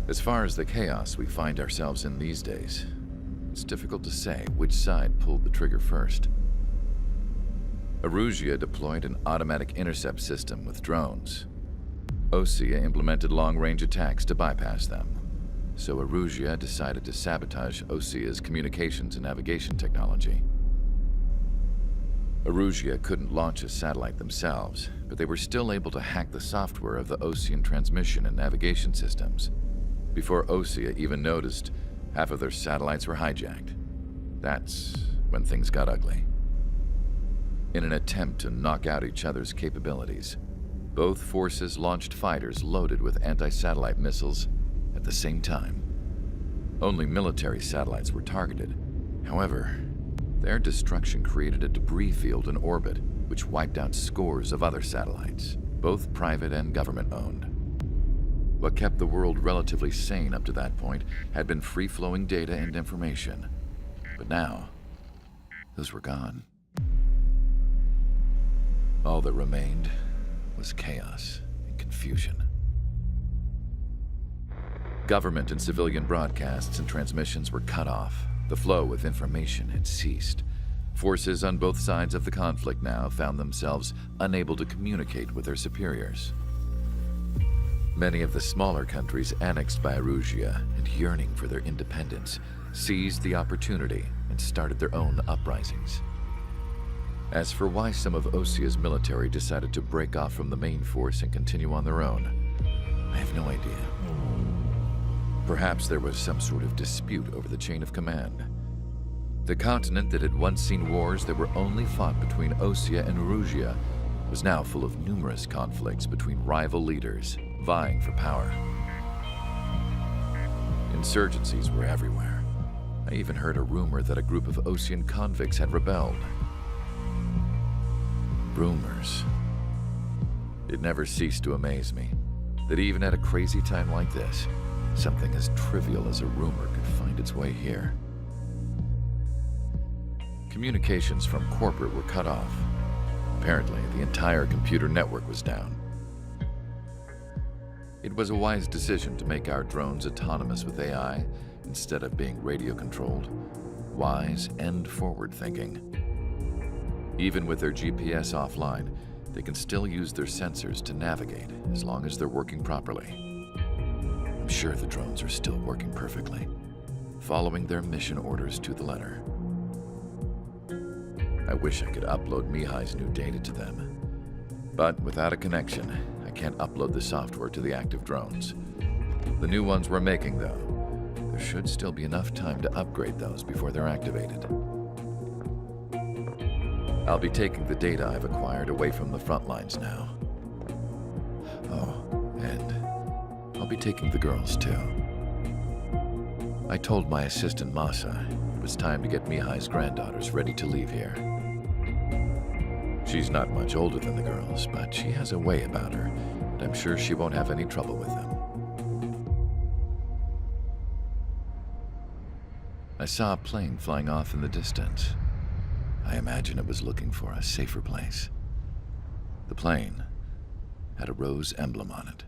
As far as the chaos we find ourselves in these days, it's difficult to say which side pulled the trigger first. Erusia deployed an automatic intercept system with drones. Osea implemented long-range attacks to bypass them. So Erusia decided to sabotage Osea's communications and navigation technology. Erusia couldn't launch a satellite themselves, but they were still able to hack the software of the Osean transmission and navigation systems. Before Osea even noticed, half of their satellites were hijacked. That's when things got ugly. In an attempt to knock out each other's capabilities, both forces launched fighters loaded with anti-satellite missiles at the same time. Only military satellites were targeted. However, their destruction created a debris field in orbit, which wiped out scores of other satellites, both private and government-owned. What kept the world relatively sane up to that point had been free-flowing data and information. But now, those were gone. All that remained was chaos and confusion. Government and civilian broadcasts and transmissions were cut off. The flow of information had ceased. Forces on both sides of the conflict now found themselves unable to communicate with their superiors. Many of the smaller countries annexed by Erusia and yearning for their independence seized the opportunity and started their own uprisings. As for why some of Osea's military decided to break off from the main force and continue on their own, I have no idea. Perhaps there was some sort of dispute over the chain of command. The continent that had once seen wars that were only fought between Osea and Erusia was now full of numerous conflicts between rival leaders vying for power. Insurgencies were everywhere. I even heard a rumor that a group of Osean convicts had rebelled. Rumors. It never ceased to amaze me that even at a crazy time like this, something as trivial as a rumor could find its way here. Communications from corporate were cut off. Apparently, the entire computer network was down. It was a wise decision to make our drones autonomous with AI instead of being radio-controlled. Wise and forward-thinking. Even with their GPS offline, they can still use their sensors to navigate as long as they're working properly. I'm sure the drones are still working perfectly, following their mission orders to the letter. I wish I could upload Mihai's new data to them. But without a connection, I can't upload the software to the active drones. The new ones we're making, though, there should still be enough time to upgrade those before they're activated. I'll be taking the data I've acquired away from the front lines now. Oh, and I'll be taking the girls, too. I told my assistant Masa it was time to get Mihai's granddaughters ready to leave here. She's not much older than the girls, but she has a way about her, and I'm sure she won't have any trouble with them. I saw a plane flying off in the distance. I imagine it was looking for a safer place. The plane had a rose emblem on it.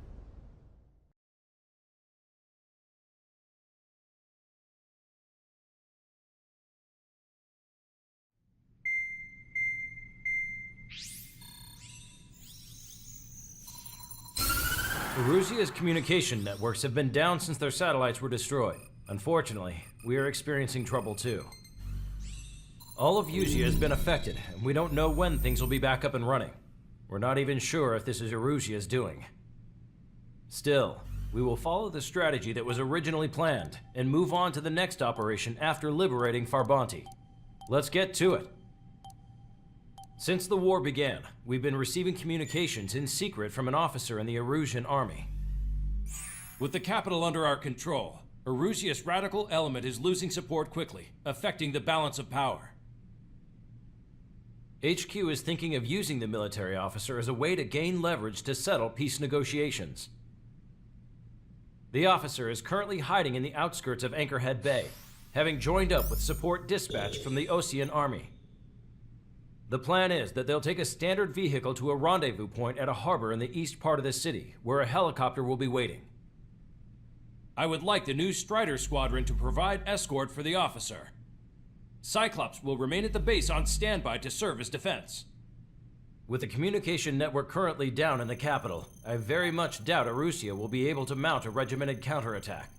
Erusia's communication networks have been down since their satellites were destroyed. Unfortunately, we are experiencing trouble too. All of Erusia has been affected, and we don't know when things will be back up and running. We're not even sure if this is Erusia's doing. Still, we will follow the strategy that was originally planned, and move on to the next operation after liberating Farbanti. Let's get to it. Since the war began, we've been receiving communications in secret from an officer in the Erusian army. With the capital under our control, Erusia's radical element is losing support quickly, affecting the balance of power. HQ is thinking of using the military officer as a way to gain leverage to settle peace negotiations. The officer is currently hiding in the outskirts of Anchorhead Bay, having joined up with support dispatched from the Osean army. The plan is that they'll take a standard vehicle to a rendezvous point at a harbor in the east part of the city, where a helicopter will be waiting. I would like the new Strider Squadron to provide escort for the officer. Cyclops will remain at the base on standby to serve as defense. With the communication network currently down in the capital, I very much doubt Erusia will be able to mount a regimented counterattack.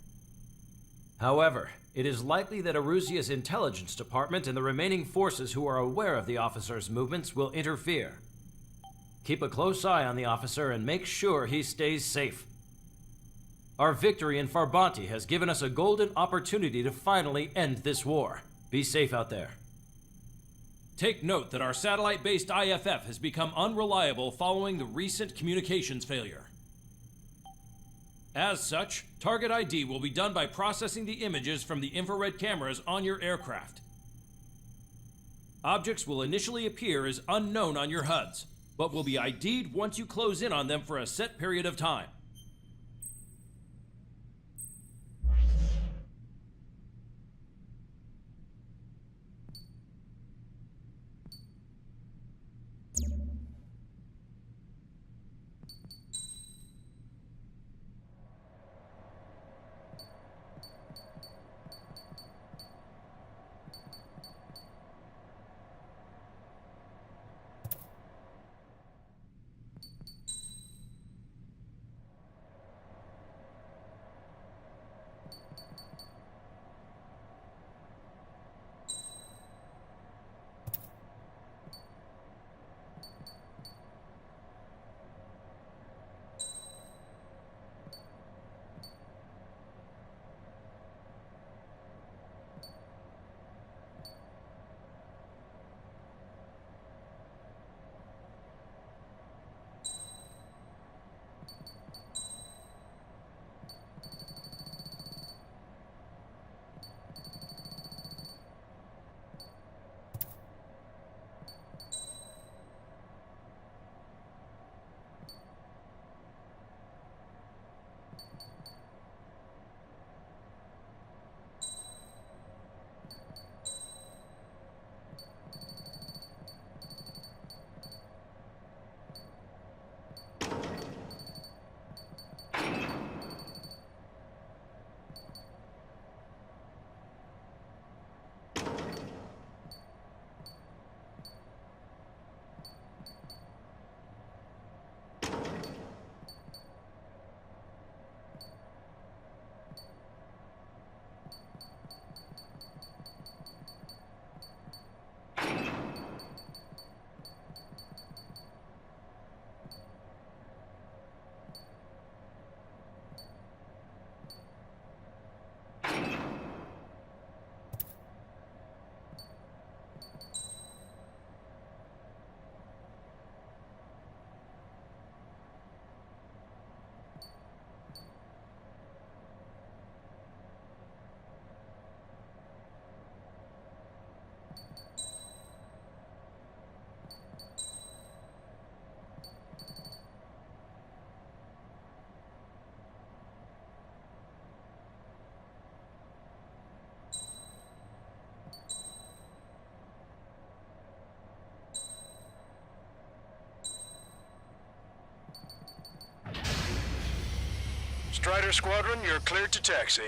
However, it is likely that Erusia's intelligence department and the remaining forces who are aware of the officer's movements will interfere. Keep a close eye on the officer and make sure he stays safe. Our victory in Farbanti has given us a golden opportunity to finally end this war. Be safe out there. Take note that our satellite-based IFF has become unreliable following the recent communications failure. As such, target ID will be done by processing the images from the infrared cameras on your aircraft. Objects will initially appear as unknown on your HUDs, but will be ID'd once you close in on them for a set period of time. Strider Squadron, you're cleared to taxi.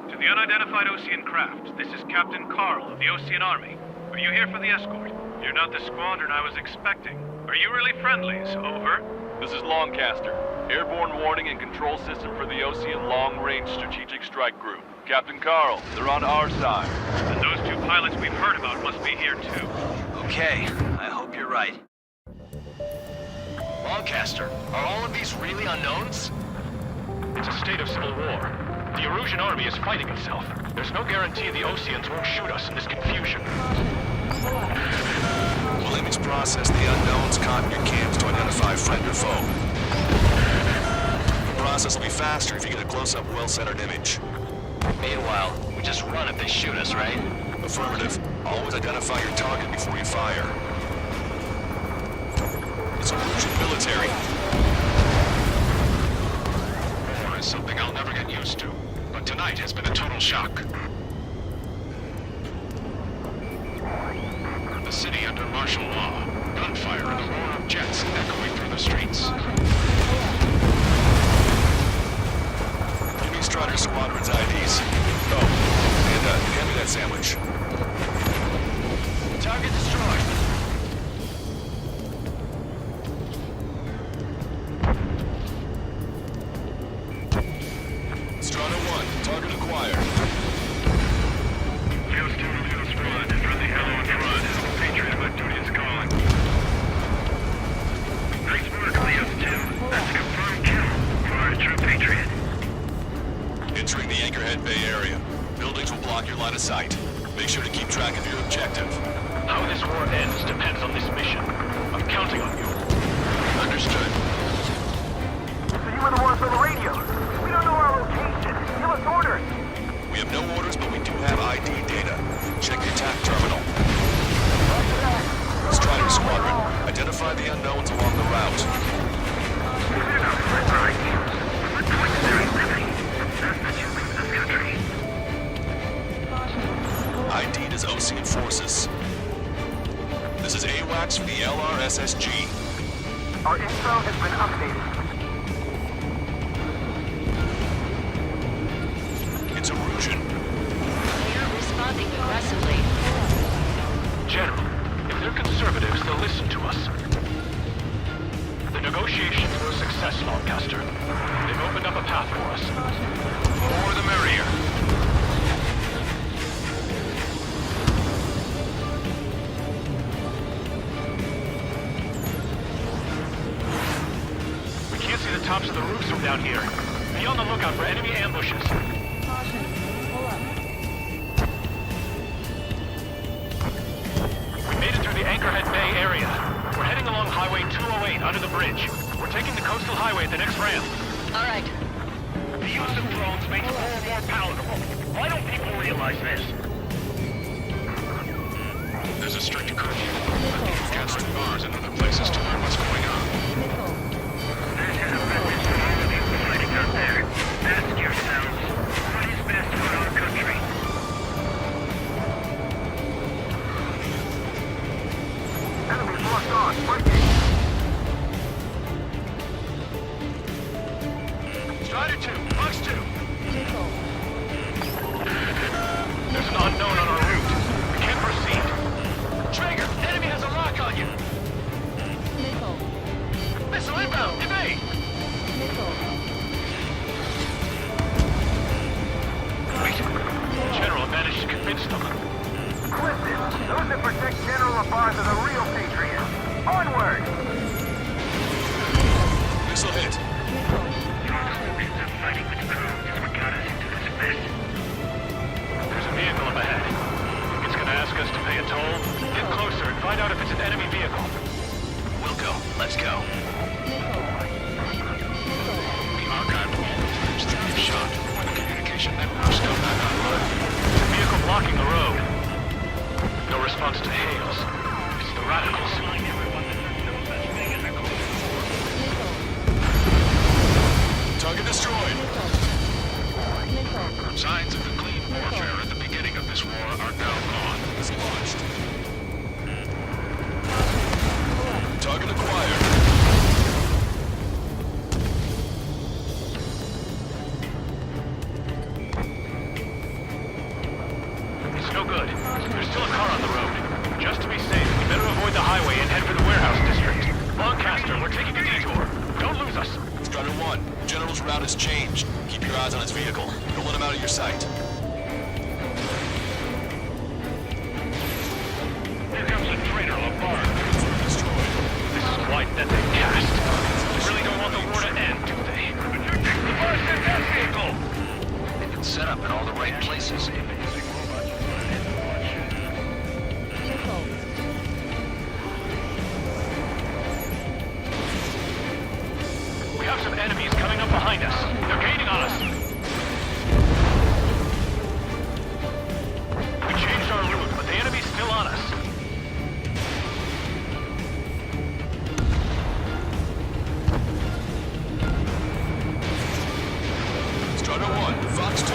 To the unidentified Osean craft, this is Captain Carl of the Osean Army. Are you here for the escort? You're not the squadron I was expecting. Are you really friendlies? Over. This is Longcaster. Airborne warning and control system for the Osean Long-Range Strategic Strike Group. Captain Carl, they're on our side. And those two pilots we've heard about must be here too. Okay, I hope you're right. Longcaster, are all of these really unknowns? It's a state of civil war. The Erusian army is fighting itself. There's no guarantee the Oseans won't shoot us in this confusion. We'll image process the unknowns caught in your cams to identify friend or foe. The process will be faster if you get a close-up, well-centered image. Meanwhile, we We just run if they shoot us, right? Affirmative. Always identify your target before you fire. It's a Russian military. War is something I'll never get used to, but tonight has been a total shock. The city under martial law. Gunfire and the roar of jets echoing through the streets. Give me Strider Squadron's IDs. Oh, and hand me that sandwich. Target destroyed. Strider 1, target acquired. Field Student Field Squad, friendly hello in front. Patriot on duty is calling. Nice work, Leo 2. That's a confirmed kill for our true Patriot. Entering the Anchorhead Bay area. Buildings will block your line of sight. Make sure to keep track of your objective. How this war ends depends on this mission. I'm counting on you. Understood. So you were the ones on the radio. We don't know our location. Give us orders. We have no orders, but we do have ID data. Check your TAC terminal. Strider Squadron, identify the unknowns along the route. They're not right. What point is there in living? That's the truth of this country. ID'd as Ocean Forces. This is AWACS for the LRSSG. Our info has been updated. It's Erusian. We are responding aggressively. General, if they're conservatives, they'll listen to us. The negotiations were a success, Lancaster. They've opened up a path for us. The more the merrier. We can't see the tops of the roofs from down here. Be on the lookout for enemy ambushes. We made it through the Anchorhead Bay area. We're heading along Highway 208 under the bridge. We're taking the coastal highway at the next ramp. All right. The use of drones makes war more palatable. Why don't people realize this? There's a strict curfew. Cats to bars and other places to learn what's going on. This is a message to all of you fighting out there. Ask yourselves, what is best for our country? Enemies locked on. Breaking. Strider 2, Box 2. There's an unknown on our route. We can't proceed. Traeger, enemy has a lock on you. Missile inbound, evade. Wait. General managed to convince them. Listen, those that protect General LaBarge are the real patriots. Onward! Missile hit. Fighting with drones is what got us into this mess. There's a vehicle up ahead. It's gonna ask us to pay a toll. Get closer and find out if it's an enemy vehicle. We'll go. Let's go. We archived all the footage that we've shot. The communication network's still back online. There's a vehicle blocking the road. No response to hails. It's the radicals. Target destroyed. Signs of the clean warfare at the beginning of this war are now gone. It's launched. Target acquired. It's no good. There's still a car on the road. Just to be safe, we better avoid the highway and head for the warehouse district. Lancaster, we're taking a detour. Don't lose us. Strider 1, General's route has changed. Keep your eyes on his vehicle. Don't let him out of your sight. Here comes a traitor, LaBarge. Destroyed. This is white that they cast. They really don't want the war to end, do they? LaBarge, send that vehicle! They've been set up in all the right places. We have some enemies coming up behind us. They're gaining on us. Fox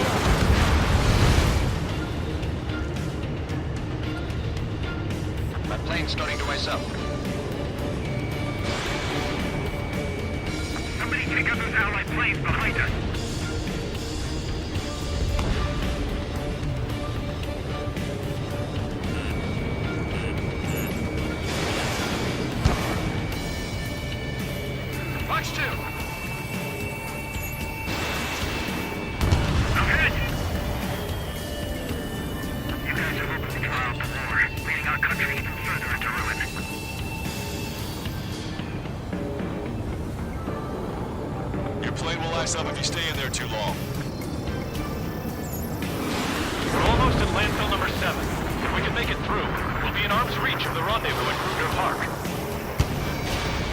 2. My plane's starting to ice up. Somebody take out those Allied planes behind us. Fox 2! Ahead! You guys have opened the trial for war, leading our country even further into ruin. Your plane will ice up if you stay in there too long. We're almost at landfill number 7. If we can make it through, we'll be in arm's reach of the rendezvous at Kruger Park.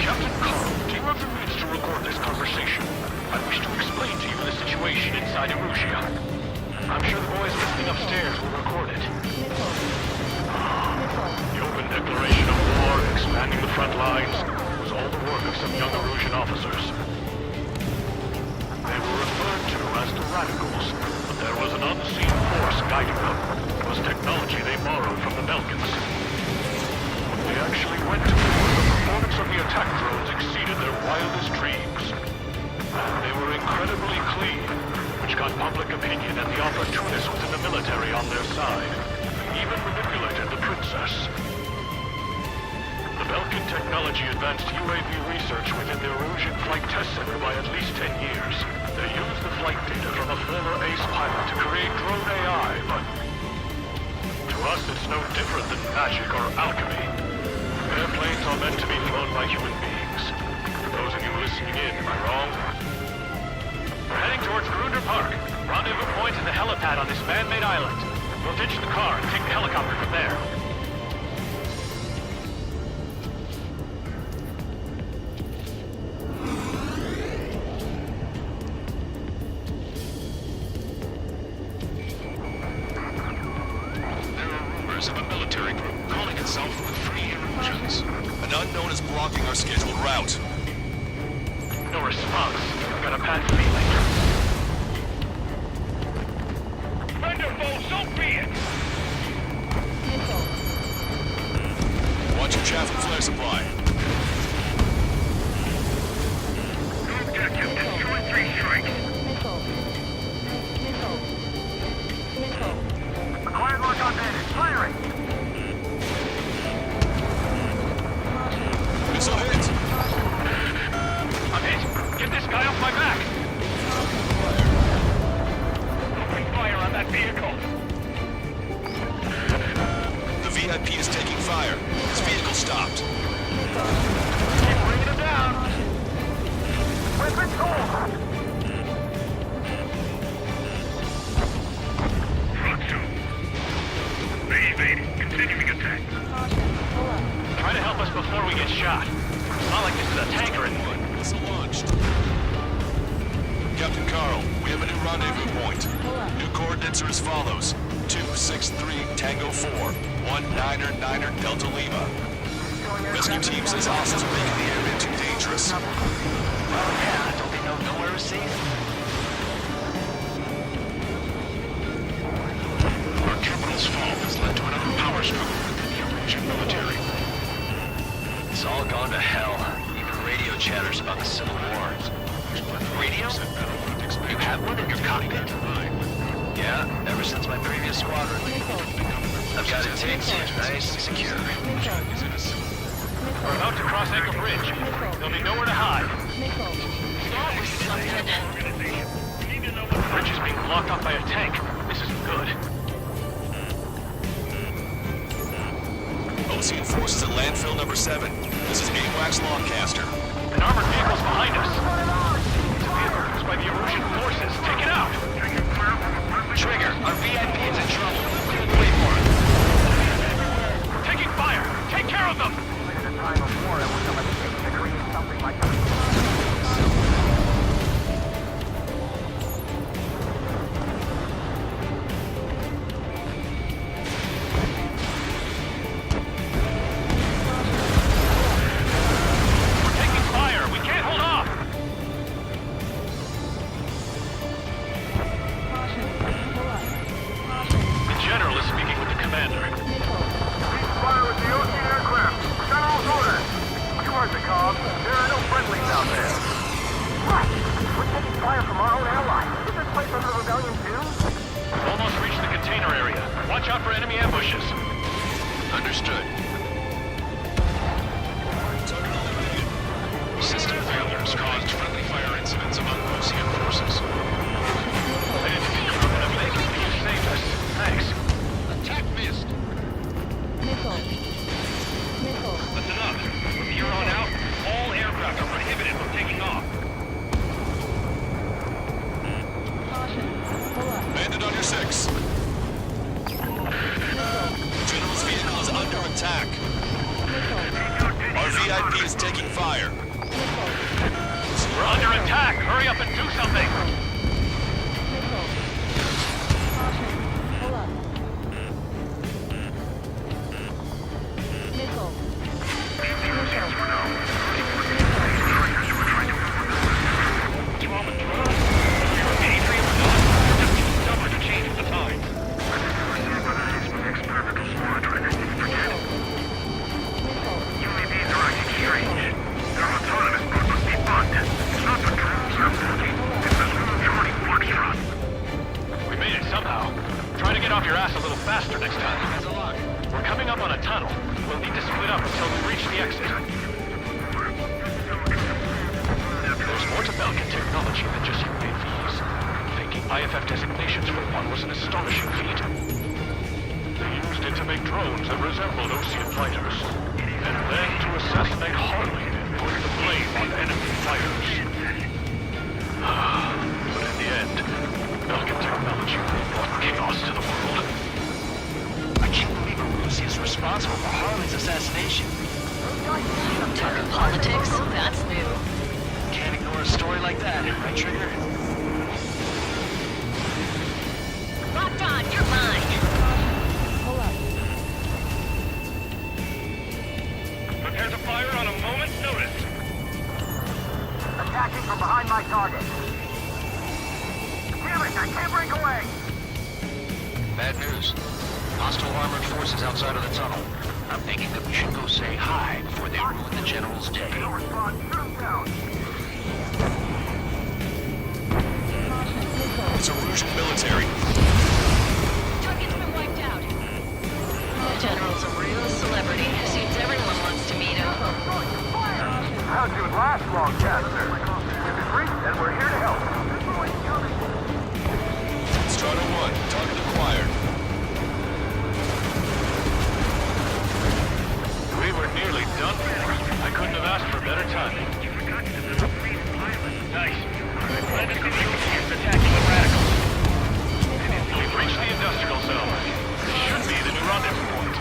Captain Carl, do you have the means to record this conversation? I wish to explain to you the situation inside Erusia. I'm sure the boys listening upstairs will record it. The open declaration of war, expanding the front lines, was all the work of some young Erusian officers. They were referred to as the Radicals, but there was an unseen force guiding them. It was technology they borrowed from the Belkans. When they actually went to war, the performance of the attack drones exceeded their wildest dreams. They were incredibly clean, which got public opinion and the opportunists within the military on their side, and even manipulated the princess. The Belkan technology advanced UAV research within the Erusian Flight Test Center by at least 10 years. They used the flight data from a former ace pilot to create drone AI, but to us it's no different than magic or alchemy. Airplanes are meant to be flown by human beings. For those of you listening in, am I wrong? We're heading towards Grunder Park. Rendezvous point is the helipad on this man-made island. We'll ditch the car and take the helicopter from there. There are rumors of a military group calling itself the Free Erusians. An unknown is blocking our scheduled route. No response. I've got a bad feeling. Thunderbolt, so be it! Watch your chaff and flare supply. Objective, destroy 3 strikes. Acquired mark on bandit, firing! Missile hit! I'm hit! Get this guy off my back! Open fire on that vehicle! The VIP is taking fire. His vehicle stopped. Keep bringing him down! Weapons hold! Front 2. They evaded. Continuing attack. Try to help us before we get shot. It's not like this is a tanker anymore. Missile launched. Captain Carl, we have a new rendezvous point. New coordinates are as follows. 263 Tango 4, 1999 Delta Lima. Rescue team says hostiles are making the area too dangerous. Well, yeah, don't they know nowhere is safe? Our capital's fall has led to another power struggle within the Erusian military. It's all gone to hell. Even radio chatters about the Civil War. Radio? You have one in your cockpit? Yeah, ever since my previous squadron. I've got it taped here, nice and secure. We're about to cross Anchor Bridge. There'll be nowhere to hide. That was something. The bridge is being blocked off by a tank. This isn't good. Ocean forces at landfill number 7. This is AWACS Longcaster. An armored vehicle's behind us. It's a vehicle used by the Erusian forces. Take it out! Trigger, our VIP is in trouble. Clear the way for it. We're taking fire! Take care of them! At the time of war, it was a mistake to create something like a... Commander. Fire with the Ocean aircraft. General's orders. You heard the comm. There are no friendlies out there. What? We're taking fire from our own allies. Is this place under rebellion too? Almost reached the container area. Watch out for enemy ambushes. Understood. System failures caused friendly fire incidents among Ocean forces. I didn't think you were going to make it, but you saved us. Thanks. Attack missed. Listen up. From here on out, all aircraft are prohibited from taking off. Bandit on your 6. General's vehicle is under attack. Our VIP is taking fire. We're under attack. Hurry up and do something. We made it somehow. Try to get off your ass a little faster next time. We're coming up on a tunnel. We'll need to split up until we reach the exit. There's more to Belkin technology than just UAVs. Faking IFF designations for one was an astonishing feat. They used it to make drones that resembled Ocean fighters. And then to assassinate Harley and put the blame on enemy fighters. But in the end, Belkin technology brought chaos to the world. I can't believe Arusi is responsible for Harley's assassination. Talking politics? That's new. Can't ignore a story like that, right, Trigger? Locked on, you're mine. Prepare to fire on a moment's notice. Attacking from behind my target. Damn it, I can't break away. Bad news. Hostile armored forces outside of the tunnel. I'm thinking that we should go say hi before they ruin the General's day. No response. Shoot him down. It's Erusian military. Target's been wiped out. The General's a real celebrity. Seems everyone wants to meet him. How'd you last long, Caster? If it's reached, then we're here to help. Strata 1, target acquired. We were nearly done for. I couldn't have asked for better timing. Nice. Glad to see the Oceans attacking the radicals. We've reached the industrial zone. This should be the new rendezvous point.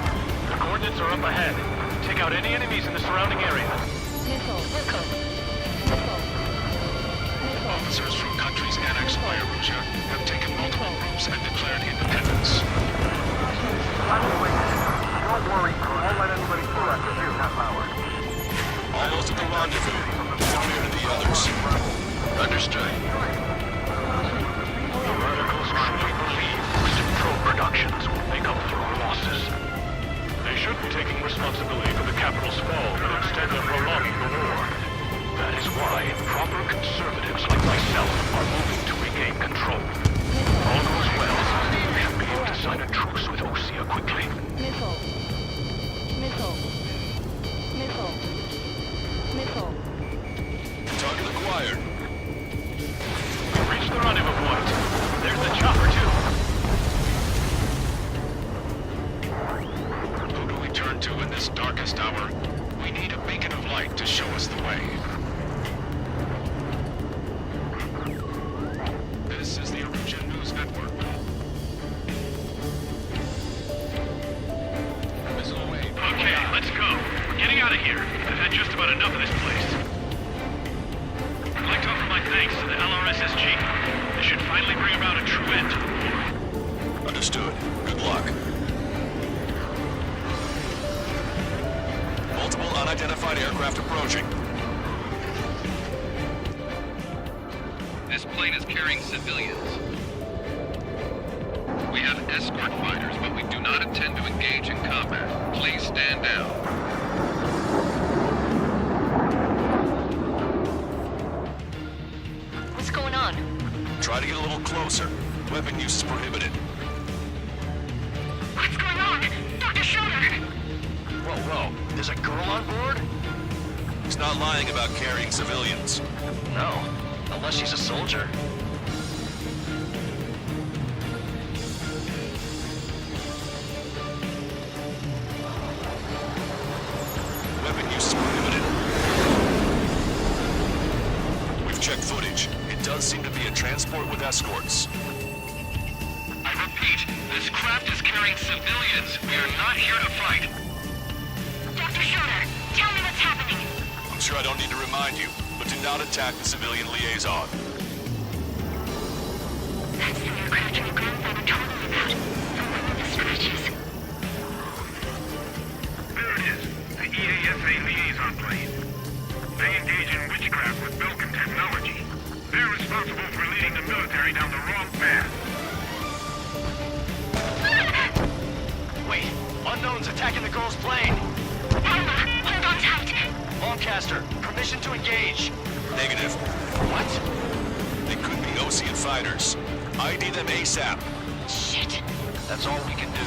The coordinates are up ahead. Take out any enemies in the surrounding area. Officers from countries annexed by Erusia have taken multiple groups and declared independence. Don't worry, I won't let anybody through after this half hour. Almost at the rendezvous. Clear to the others. Understood. The radicals truly believe boosted probe productions will make up for our losses. They should be taking responsibility for the capital's fall, but instead they're prolonging the war. That is why proper conservatives like myself are moving to regain control. All goes well, we should be able to sign a truce with Osea quickly. Target acquired. We've reached the rendezvous point. There's the chopper, too. Who do we turn to in this darkest hour? We need a beacon of light to show us the way. This is the Erusian News Network. Missile away. Okay, let's go. We're getting out of here. I've had just about enough of this place. I'd like to offer my thanks to the LRSSG. They should finally bring about a true end to the war. Understood. Good luck. Multiple unidentified aircraft approaching. This plane is carrying civilians. We have escort fighters, but we do not intend to engage in combat. Please stand down. What's going on? Try to get a little closer. Weapon use is prohibited. What's going on? Dr. Schroeder! Whoa. There's a girl on board? He's not lying about carrying civilians. No. Unless she's a soldier. Weapon use is prohibited. We've checked footage. It does seem to be a transport with escorts. I repeat, this craft is carrying civilians. We are not here to fight. Dr. Schroeder, tell me what's happening. I'm sure I don't need to remind you, but do not attack the civilian liaison. That's the aircraft your grandfather told me about. The one with the scratches. There it is. The EASA liaison plane. They engage in witchcraft with Belkin technology. They're responsible for leading the military down the wrong path. Wait, unknown's attacking the girl's plane. Alma, hold on tight. Lancaster, permission to engage. Negative. What? They could be Osean fighters. ID them ASAP. Shit. That's all we can do.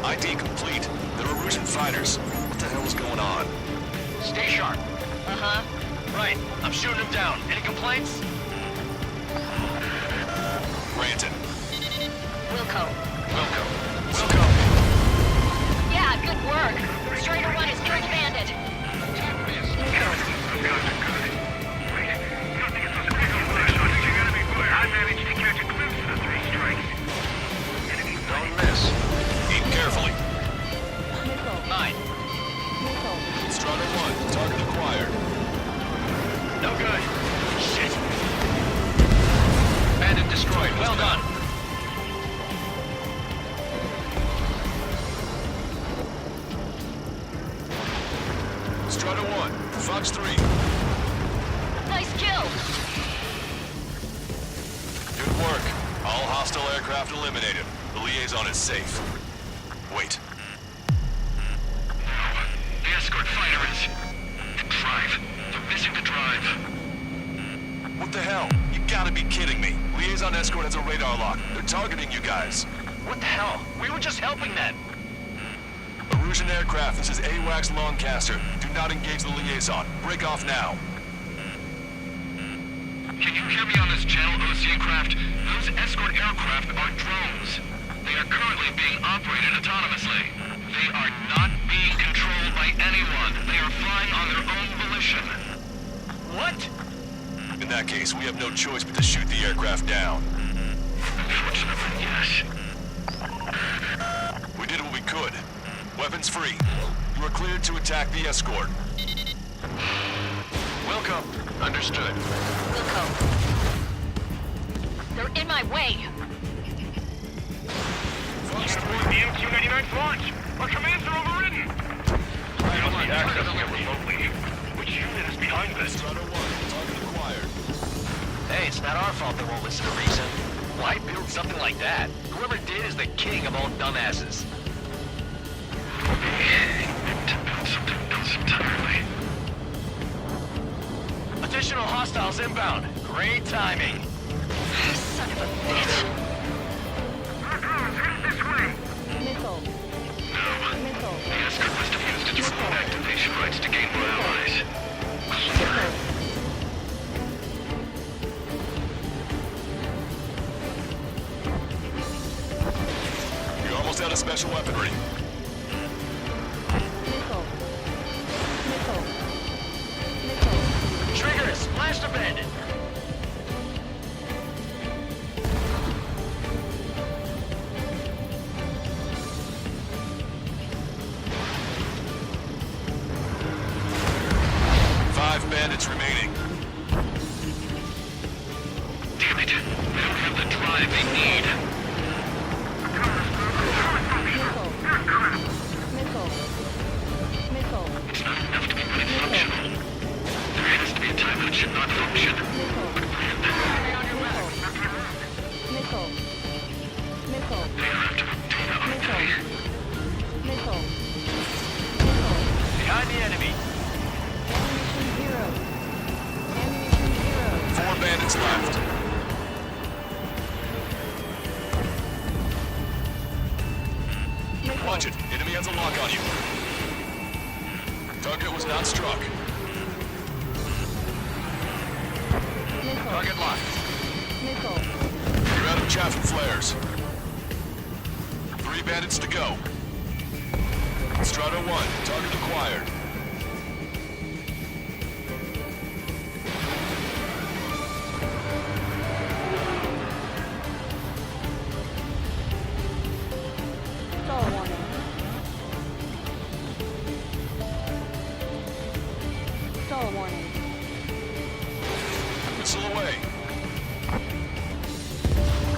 ID complete. They're Erusian fighters. What the hell is going on? Stay sharp. Uh-huh. Right, I'm shooting them down. Any complaints? Granted. Wilco. Wilco. Yeah, good work. Strider 1 is turned bandit. I managed to catch a glimpse of the three strikes. Don't miss. Aim carefully. 9. Strider 1, target acquired. No good. Shit. Bandit destroyed. Well done. Strider 1, Fox 3. Nice kill. Good work. All hostile aircraft eliminated. The liaison is safe. Wait. The escort fighter is... the drive. They're missing the drive. What the hell? You gotta be kidding me. Liaison escort has a radar lock. They're targeting you guys. What the hell? We were just helping them. Erusian aircraft, this is AWACS Lancaster. Do not engage the liaison. Break off now. Can you hear me on this channel, Osean craft? Those escort aircraft are drones. They are currently being operated autonomously. They are not being controlled by anyone. They are flying on their own volition. What? In that case, we have no choice but to shoot the aircraft down. Unfortunately, yes. We did what we could. Weapons free. You are cleared to attack the escort. Wilco. Understood. Wilco. They're in my way. Fox 3, the MQ-99's launch. Our commands are overridden. I don't see access here remotely. Which unit is behind this? Strider 1, target acquired. Hey, it's not our fault they won't listen to reason. Why build something like that? Whoever did is the king of all dumbasses. To build something else entirely. Additional hostiles inbound. Great timing. Son of a bitch. Our drones headed this way. No. The escort must have used its remote activation rights to gain more allies. Clever. You're almost out of special weaponry. Trigger, splash the bandit. Five bandits remaining. Damn it. They don't have the drive they need. It's not enough to be fully functional. There has to be a time when it should not function. Target locked. Nickel. You're out of chaff and flares. 3 bandits to go. Strata 1, target acquired. Stall warning. Stall warning. Missile away.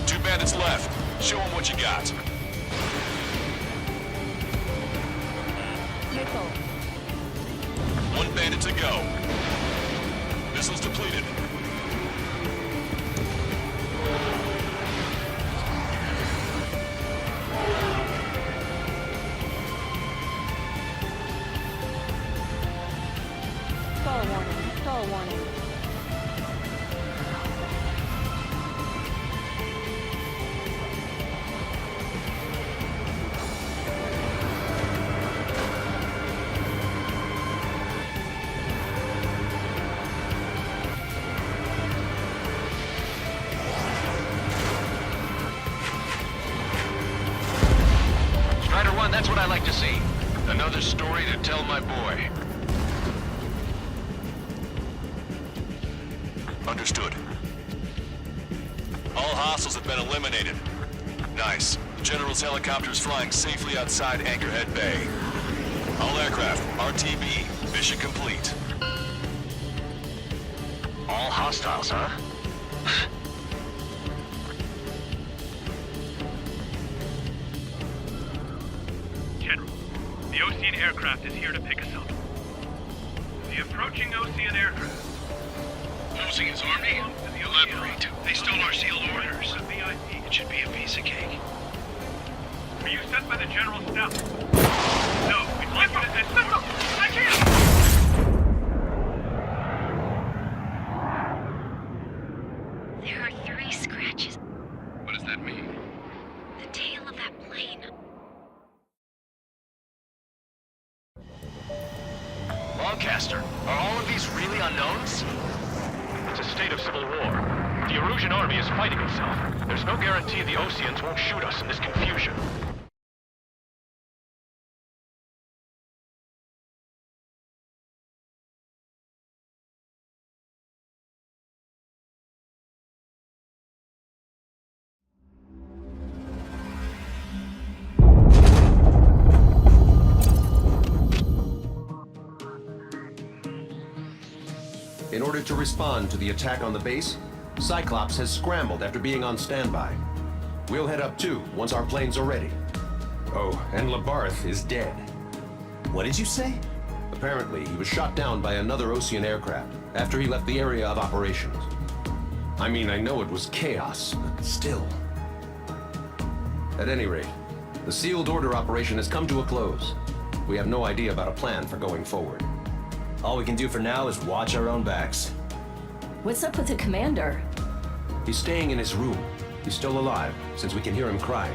2 bandits left. Show them what you got. Nickel. 1 bandit to go. Missiles depleted. Stall warning. Stall warning. Strider 1, that's what I like to see. Another story to tell my boy. Understood. All hostiles have been eliminated. Nice. The General's helicopter is flying safely outside Anchorhead Bay. All aircraft, RTB, mission complete. All hostiles, huh? General, the Ocean aircraft is here to pick us up. The approaching Ocean aircraft. Losing his army? Elaborate. They stole our sealed orders. The VIP. It should be a piece of cake. Are you sent by the General's staff? No, we'd like you to send... I can't! There are 3 scratches. What does that mean? The tail of that plane. Lancaster, are all of these really unknowns? It's a state of civil war. The Erusian army is fighting itself. There's no guarantee the Oceans won't shoot us in this confusion. In order to respond to the attack on the base, Cyclops has scrambled after being on standby. We'll head up too, once our planes are ready. Oh, and Labarth is dead. What did you say? Apparently, he was shot down by another Ocean aircraft after he left the area of operations. I mean, I know it was chaos, but still. At any rate, the sealed order operation has come to a close. We have no idea about a plan for going forward. All we can do for now is watch our own backs. What's up with the commander? He's staying in his room. He's still alive, since we can hear him cry.